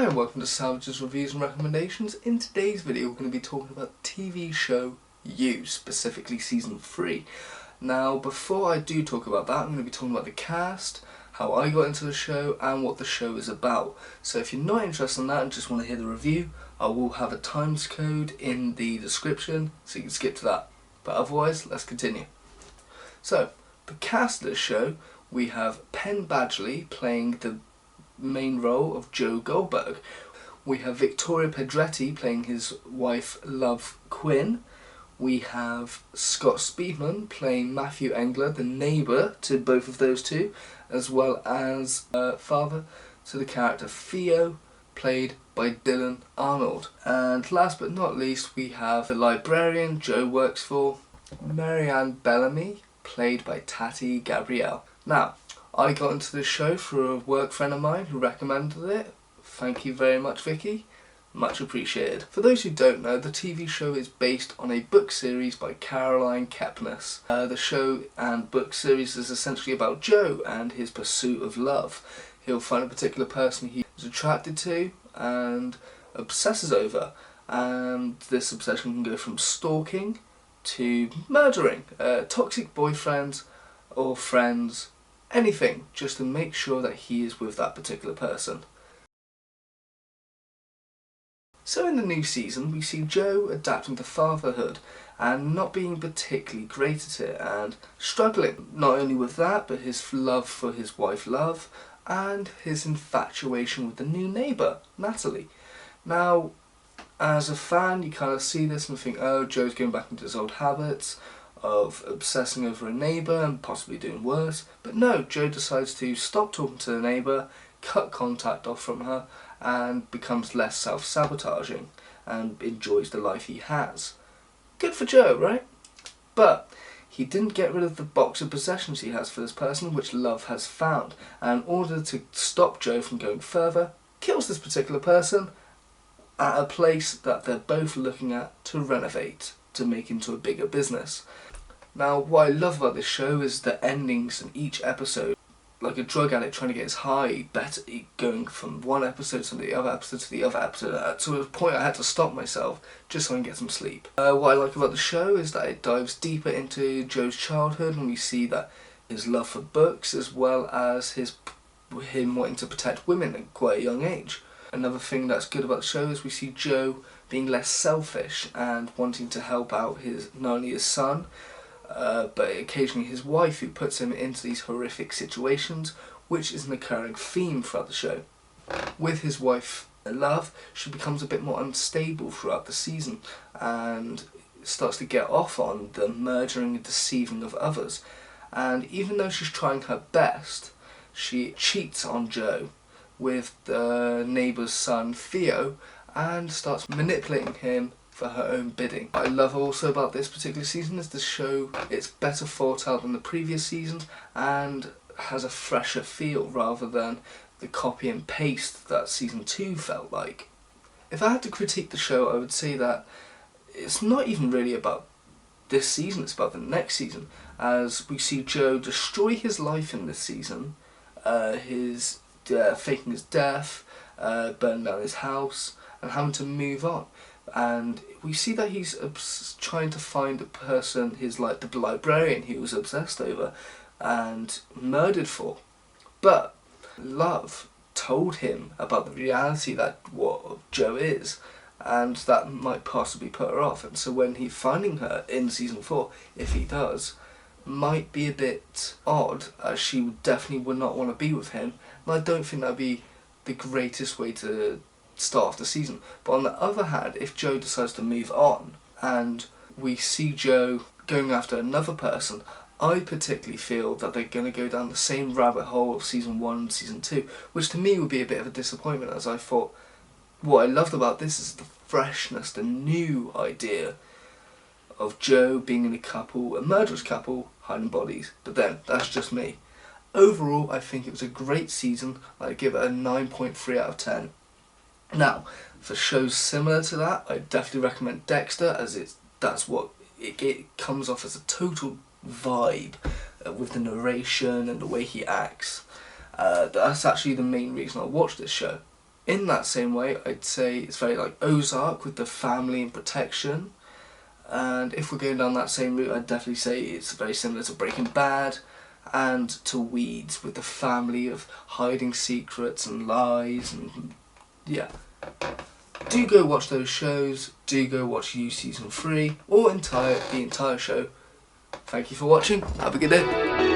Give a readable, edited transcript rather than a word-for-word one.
Hi and welcome to Salvage's Reviews and Recommendations. In today's video we're going to be talking about the TV show You, specifically Season 3. Now before I do talk about that, I'm going to be talking about the cast, how I got into the show and what the show is about. So if you're not interested in that and just want to hear the review, I will have a times code in the description so you can skip to that. But otherwise, let's continue. So, the cast of the show, we have Penn Badgley playing the main role of Joe Goldberg. We have Victoria Pedretti playing his wife Love Quinn. We have Scott Speedman playing Matthew Engler, the neighbour to both of those two, as well as father to the character Theo, played by Dylan Arnold. And last but not least, we have the librarian Joe works for, Marianne Bellamy, played by Tati Gabrielle. Now, I got into this show through a work friend of mine who recommended it. Thank you very much, Vicky. Much appreciated. For those who don't know, the TV show is based on a book series by Caroline Kepnes. The show and book series is essentially about Joe and his pursuit of love. He'll find a particular person he is attracted to and obsesses over, and this obsession can go from stalking to murdering, toxic boyfriends or friends, anything, just to make sure that he is with that particular person. So in the new season, we see Joe adapting to fatherhood and not being particularly great at it and struggling, not only with that, but his love for his wife Love and his infatuation with the new neighbour, Natalie. Now, as a fan, you kind of see this and think, oh, Joe's going back into his old habits of obsessing over a neighbour and possibly doing worse. But no, Joe decides to stop talking to the neighbour, cut contact off from her, and becomes less self-sabotaging and enjoys the life he has. Good for Joe, right? But he didn't get rid of the box of possessions he has for this person, which Love has found, and in order to stop Joe from going further, kills this particular person at a place that they're both looking at to renovate, to make into a bigger business. Now, what I love about this show is the endings in each episode. Like a drug addict trying to get his high, better going from one episode to the other episode to the other episode. To a point I had to stop myself just so I can get some sleep. What I like about the show is that it dives deeper into Joe's childhood, and we see that his love for books as well as him wanting to protect women at quite a young age. Another thing that's good about the show is we see Joe being less selfish and wanting to help out not only his son, but occasionally his wife, who puts him into these horrific situations, which is an occurring theme throughout the show. With his wife Love, she becomes a bit more unstable throughout the season and starts to get off on the murdering and deceiving of others. And even though she's trying her best, she cheats on Joe with the neighbour's son Theo and starts manipulating him for her own bidding. What I love also about this particular season is the show, it's better thought out than the previous season and has a fresher feel rather than the copy and paste that season 2 felt like. If I had to critique the show, I would say that it's not even really about this season, it's about the next season, as we see Joe destroy his life in this season, faking his death, burning down his house and having to move on. And we see that he's trying to find a person, the librarian he was obsessed over and murdered for. But Love told him about the reality that what Joe is, and that might possibly put her off. And so when he's finding her in season 4, if he does, might be a bit odd, as she definitely would not want to be with him. And I don't think that'd be the greatest way to start off the season. But on the other hand, if Joe decides to move on and we see Joe going after another person, I particularly feel that they're going to go down the same rabbit hole of season 1 and season 2, which to me would be a bit of a disappointment, as I thought what I loved about this is the freshness, the new idea of Joe being in a murderous couple, hiding bodies. But then, that's just me. Overall, I think it was a great season. I'd give it a 9.3 out of 10. Now, for shows similar to that, I definitely recommend Dexter, as that's what it comes off as a total vibe with the narration and the way he acts. That's actually the main reason I watched this show. In that same way, I'd say it's very like Ozark with the family and protection. And if we're going down that same route, I'd definitely say it's very similar to Breaking Bad and to Weeds with the family of hiding secrets and lies and yeah. Do go watch those shows, do go watch You Season 3 or the entire show. Thank you for watching, have a good day.